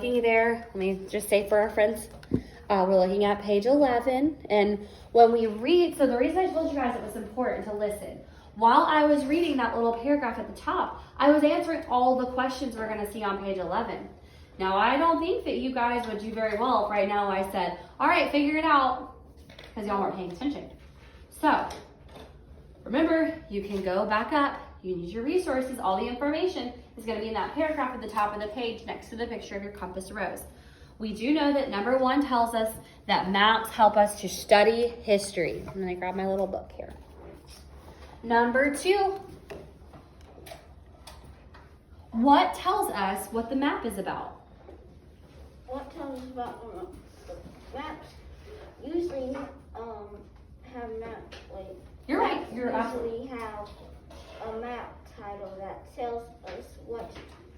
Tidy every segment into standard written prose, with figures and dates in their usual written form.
There, let me just say for our friends, we're looking at page 11, and when we read, so the reason I told you guys it was important to listen, while I was reading that little paragraph at the top, I was answering all the questions we're going to see on page 11. Now, I don't think that you guys would do very well if right now I said, all right, figure it out, because y'all weren't paying attention. So, remember, you can go back up, you use your resources, all the information is going to be in that paragraph at the top of the page next to the picture of your compass rose. We do know that number 1 tells us that maps help us to study history. I'm going to grab my little book here. Number 2, what tells us what the map is about? What tells us about maps usually have maps like you're right. You're usually have a map title that tells us what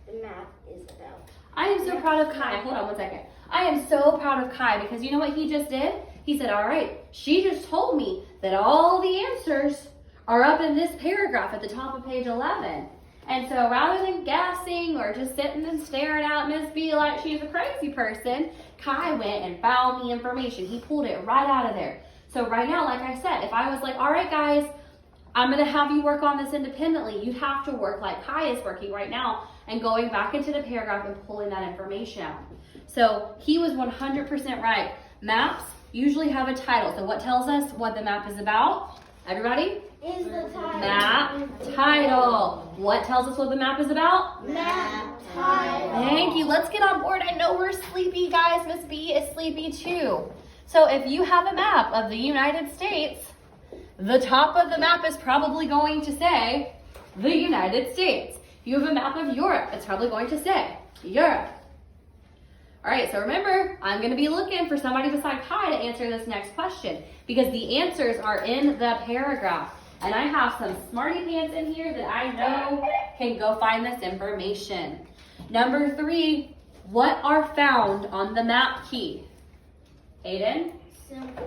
the map is about. I am so proud of Kai. Hold on one second. I am so proud of Kai because you know what he just did? He said, all right, she just told me that all the answers are up in this paragraph at the top of page 11. And so rather than guessing or just sitting and staring at Miss B like she's a crazy person, Kai went and found the information. He pulled it right out of there. So right now, like I said, if I was like, all right, guys, I'm going to have you work on this independently, you have to work like Kai is working right now and going back into the paragraph and pulling that information out. So he was 100% right. Maps usually have a title. So what tells us what the map is about? Everybody? Is the title. Map title. What tells us what the map is about? Map title. Thank you. Let's get on board. I know we're sleepy, guys. Miss B is sleepy too. So if you have a map of the United States, the top of the map is probably going to say the United States. If you have a map of Europe, it's probably going to say Europe. All right, so remember, I'm going to be looking for somebody beside Kai to answer this next question because the answers are in the paragraph. And I have some smarty pants in here that I know can go find this information. Number 3, what are found on the map key? Aiden? Simple.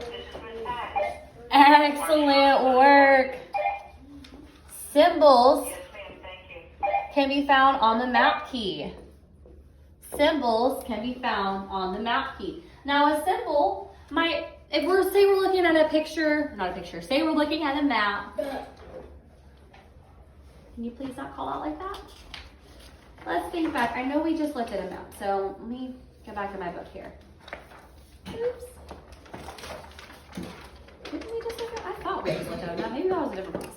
Excellent work. Symbols can be found on the map key. Symbols can be found on the map key. Now a symbol might, if we're, say we're looking at a picture, not a picture, say we're looking at a map. Can you please not call out like that? Let's think back. I know we just looked at a map, so let me get back to my book here. Oops. Didn't we just look at, I thought we just looked at a map. Maybe that was a different place.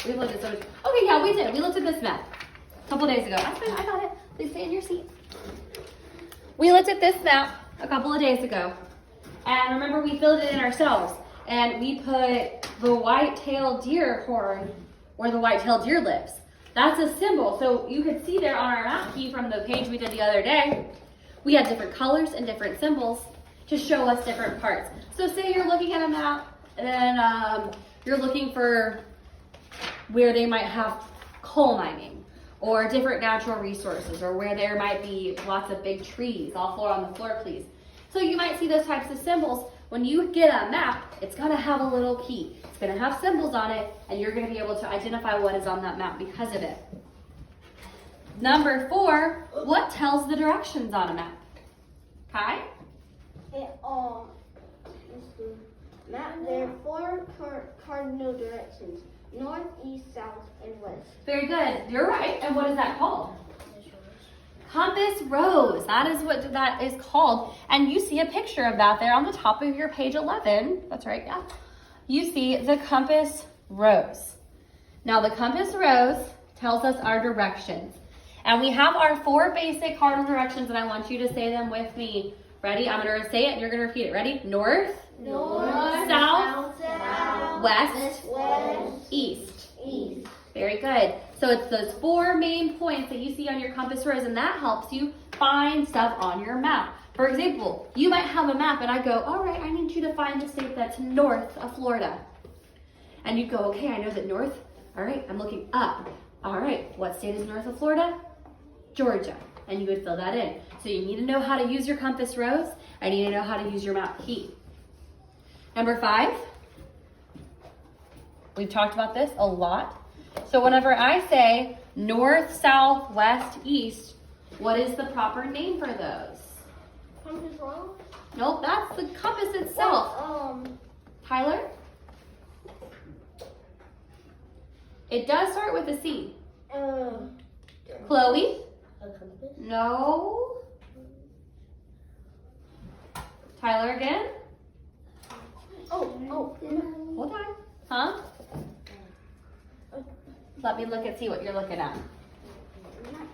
We looked at so much. Okay, yeah, we did. We looked at this map a couple days ago. That's fine. I got it. Please stay in your seat. We looked at this map a couple of days ago. And remember, we filled it in ourselves. And we put the white-tailed deer horn where the white-tailed deer lives. That's a symbol. So you could see there on our map key from the page we did the other day, we had different colors and different symbols to show us different parts. So say you're looking at a map and you're looking for where they might have coal mining or different natural resources or where there might be lots of big trees. All four on the floor, please. So you might see those types of symbols. When you get a map, it's gonna have a little key. It's gonna have symbols on it and you're gonna be able to identify what is on that map because of it. Number 4, what tells the directions on a map? Kai? Map, there are 4 cardinal directions: north, east, south, and west. Very good. You're right. And what is that called? Compass rose. That is what that is called. And you see a picture of that there on the top of your page 11. That's right, yeah. You see the compass rose. Now the compass rose tells us our directions. And we have our 4 basic cardinal directions, and I want you to say them with me. Ready? I'm going to say it, and you're going to repeat it. Ready? North, south, west, east. Very good. So it's those 4 main points that you see on your compass rose, and that helps you find stuff on your map. For example, you might have a map, and I go, all right, I need you to find the state that's north of Florida. And you go, okay, I know that north. All right, I'm looking up. All right, what state is north of Florida? Georgia. And you would fill that in. So you need to know how to use your compass rose. I need to know how to use your map key. Number 5, we've talked about this a lot. So whenever I say north, south, west, east, What is the proper name for those? Compass wrong? Nope, that's the compass itself. Tyler? It does start with a C. Chloe? A compass? No. Tyler again? Oh. Hold on. Huh? Let me look and see what you're looking at.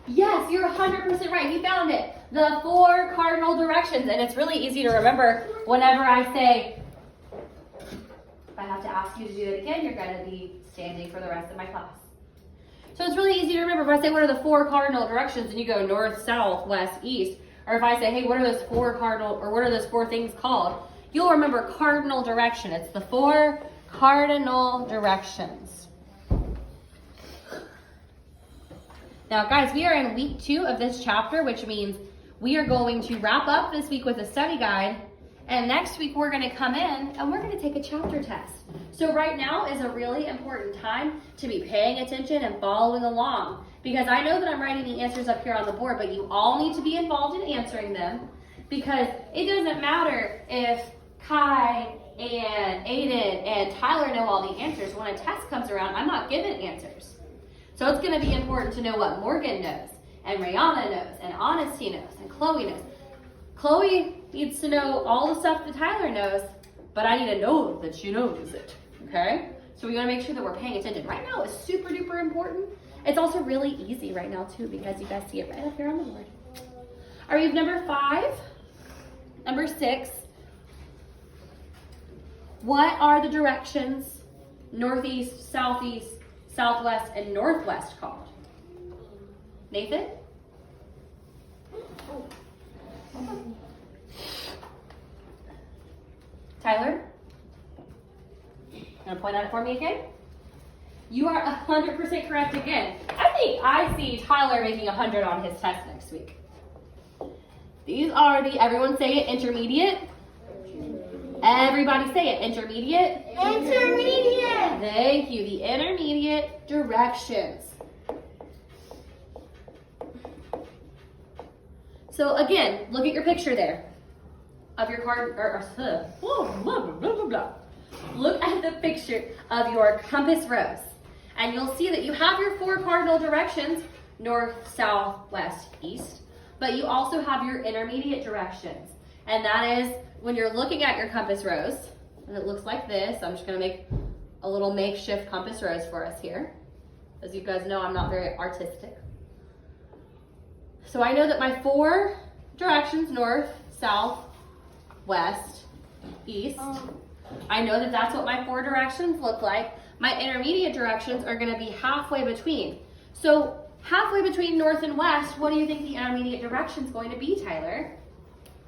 Yes, you're 100% right. You found it. The 4 cardinal directions. And it's really easy to remember whenever I say, if I have to ask you to do it again, you're going to be standing for the rest of my class. So it's really easy to remember if I say, what are the 4 cardinal directions? And you go north, south, west, east. Or if I say, hey, what are those 4 cardinal, or what are those 4 things called? You'll remember cardinal direction. It's the 4 cardinal directions. Now, guys, we are in week 2 of this chapter, which means we are going to wrap up this week with a study guide. And next week, we're going to come in and we're going to take a chapter test. So right now is a really important time to be paying attention and following along. Because I know that I'm writing the answers up here on the board, but you all need to be involved in answering them. Because it doesn't matter if Kai and Aiden and Tyler know all the answers. When a test comes around, I'm not given answers. So it's going to be important to know what Morgan knows, and Rihanna knows, and Honesty knows, and Chloe knows. Chloe needs to know all the stuff that Tyler knows, but I need to know that she knows it, okay? So we want to make sure that we're paying attention. Right now is super duper important. It's also really easy right now too, because you guys see it right up here on the board. All right, we have number 5, number 6. What are the directions northeast, southeast, southwest, and northwest called? Nathan? Tyler? Gonna point at it for me again? You are 100% correct again. I think I see Tyler making 100 on his test next week. These are the, everyone say it, intermediate. Everybody say it, intermediate. Intermediate. Thank you, the intermediate directions. So again, look at your picture there of your card, Look at the picture of your compass rose. And you'll see that you have your 4 cardinal directions, north, south, west, east, but you also have your intermediate directions. And that is when you're looking at your compass rose, and it looks like this. I'm just gonna make a little makeshift compass rose for us here. As you guys know, I'm not very artistic. So I know that my 4 directions, north, south, west, east, I know that that's what my 4 directions look like. My intermediate directions are going to be halfway between. So halfway between north and west, what do you think the intermediate direction is going to be, Tyler?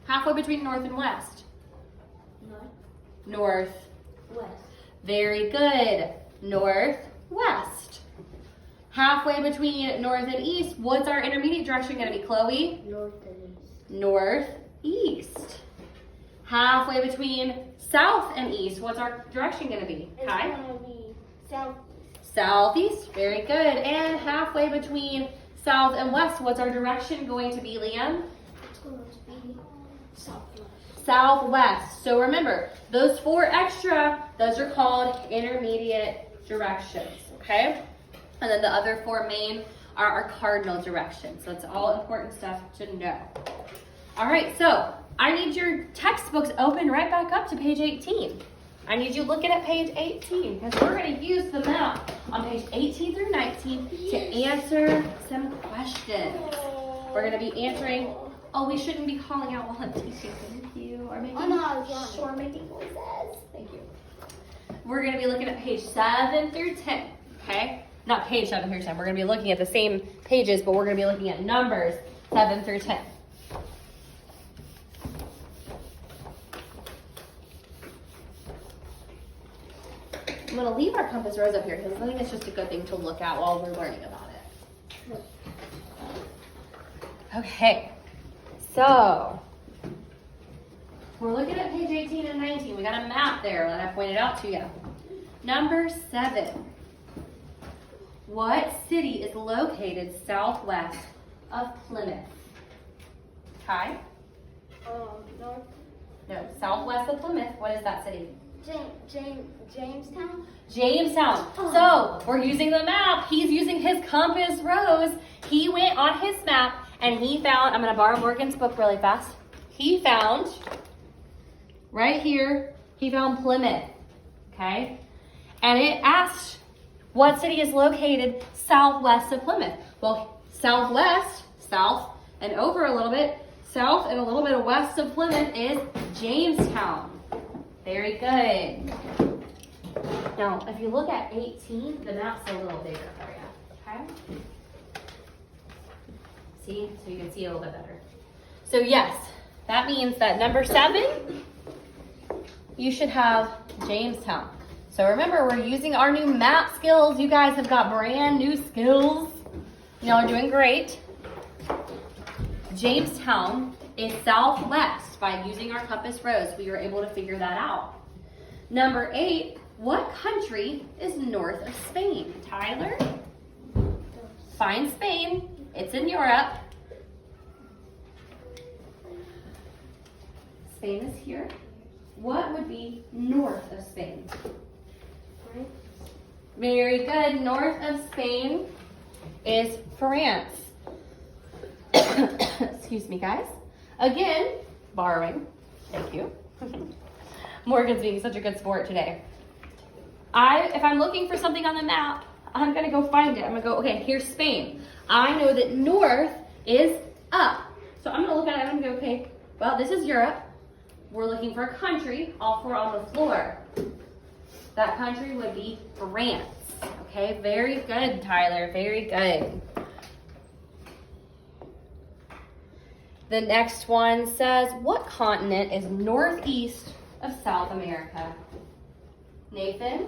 Halfway between north and west. North. West. Very good. Northwest. Halfway between north and east, what's our intermediate direction going to be, Chloe? North and east. Northeast. Halfway between south and east, what's our direction going to be? It's Kai? going to be southeast. Southeast, very good. And halfway between south and west, what's our direction going to be, Liam? It's going to be southwest. Southwest. So remember, those 4 extra, those are called intermediate directions, okay? And then the other 4 main are our cardinal directions. So it's all important stuff to know. All right, so I need your textbooks open right back up to page 18. I need you looking at page 18 because we're going to use the map on page 18 through 19 to answer some questions. We're going to be answering, we shouldn't be calling out while I'm teaching. Thank you. Or making, Sure, making voices. Thank you. We're going to be looking at page 7 through 10, okay? Not page 7 through 10. We're going to be looking at the same pages, but we're going to be looking at numbers 7 through 10. I'm going to leave our compass rose up here because I think it's just a good thing to look at while we're learning about it. Okay, so we're looking at page 18 and 19. We got a map there that I pointed out to you. Number 7. What city is located southwest of Plymouth? Kai? North. No, southwest of Plymouth. What is that city? Jamestown. Jamestown. So we're using the map. He's using his compass rose. He went on his map and he found, I'm going to borrow Morgan's book really fast. He found, right here, he found Plymouth. Okay? And it asked what city is located southwest of Plymouth. Well, southwest, south and over a little bit, south and a little bit of west of Plymouth is Jamestown. Very good. Now, if you look at 18, the map's a little bigger for you, okay? See? So you can see a little bit better. So yes, that means that number 7, you should have Jamestown. So remember, we're using our new map skills. You guys have got brand new skills. Y'all are doing great. Jamestown is southwest. By using our compass rose, we were able to figure that out. Number 8, what country is north of Spain? Tyler? Find Spain. It's in Europe. Spain is here. What would be north of Spain? Very good. North of Spain is France. Excuse me, guys. Again, borrowing. Thank you. Morgan's being such a good sport today. If I'm looking for something on the map, I'm going to go find it. I'm going to go, okay, here's Spain. I know that north is up. So I'm going to look at it and I'm going to go, okay, well, this is Europe. We're looking for a country. All 4 on the floor. That country would be France. Okay, very good, Tyler. Very good. The next one says, what continent is northeast of South America? Nathan?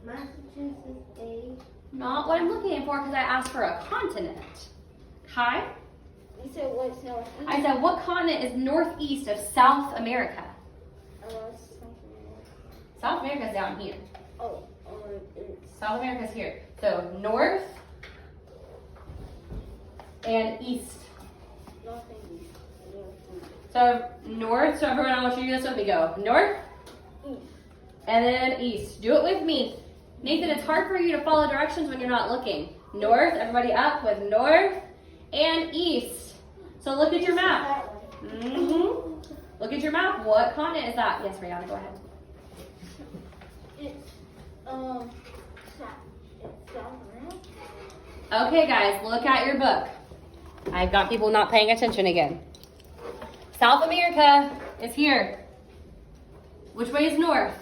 Massachusetts A. Not what I'm looking for because I asked for a continent. Kai? You said what's northeast? I said, what continent is northeast of South America? South America's down here. South America's here. So north and east. So north, so everyone, I want you to do this with me. Go north, East. And then east. Do it with me. Nathan, it's hard for you to follow directions when you're not looking. North, everybody up with north and east. So look at your map. Look at your map. What continent is that? Yes, Rihanna, go ahead. It's South America. Okay, guys, look at your book. I've got people not paying attention again. South America is here. Which way is north?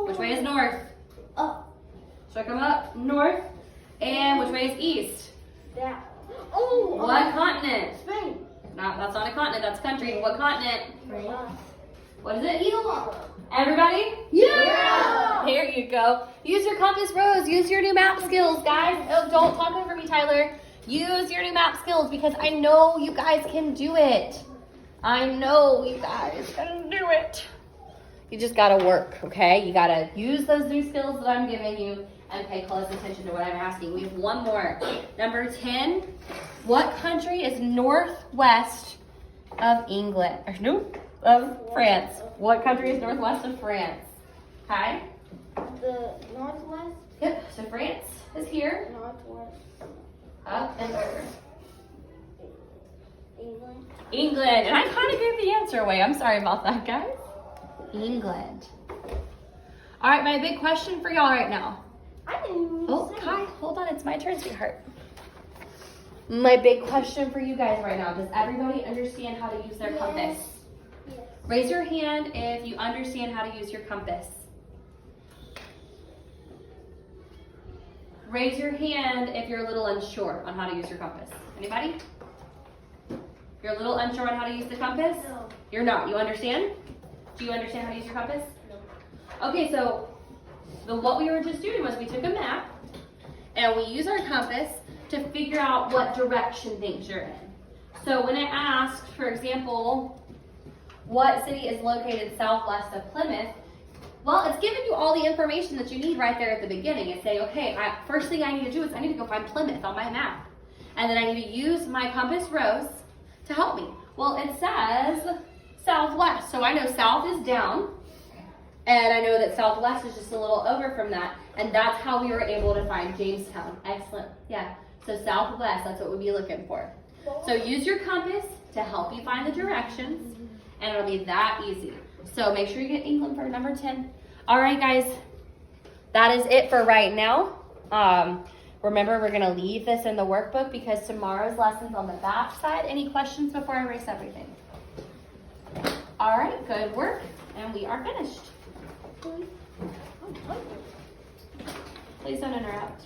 Which way is north? Up. So I come up north. And which way is east? That. What continent? Spain. No, that's not a continent, that's a country. What continent? France. What is it? Everybody? Yeah! There you go. Use your compass rose. Use your new map skills, guys. Oh, don't talk over me, Tyler. Use your new map skills because I know you guys can do it. I know you guys can do it. You just gotta work, okay? You gotta use those new skills that I'm giving you and pay close attention to what I'm asking. We have one more. Number 10. What country is northwest of England? Or no, of France. What country is northwest of France? Hi? The northwest. Yep, so France is here. Northwest. Up and over. England. England. And I kind of gave the answer away. I'm sorry about that, guys. England. All right, my big question for y'all right now. I didn't even Oh, say Kai, hold on. It's my turn, sweetheart. My big question for you guys right now. Does everybody understand how to use their compass? Yes. Raise your hand if you understand how to use your compass. Raise your hand if you're a little unsure on how to use your compass. Anybody? You're a little unsure on how to use the compass? No. You're not. You understand? Do you understand how to use your compass? No. Okay, so what we were just doing was we took a map and we use our compass to figure out what direction things you're in. So when it asked, for example, what city is located southwest of Plymouth, well, it's giving you all the information that you need right there at the beginning. It's saying, okay, first thing I need to do is I need to go find Plymouth on my map. And then I need to use my compass rose to help me. Well, it says southwest, so I know south is down, and I know that southwest is just a little over from that, and that's how we were able to find Jamestown. Excellent. Yeah, so southwest, that's what we'd be looking for. So use your compass to help you find the directions, and it'll be that easy. So make sure you get England for number 10. All right, guys, that is it for right now. Remember, we're gonna leave this in the workbook because tomorrow's lesson's on the back side. Any questions before I erase everything? All right, good work, and we are finished. Please don't interrupt.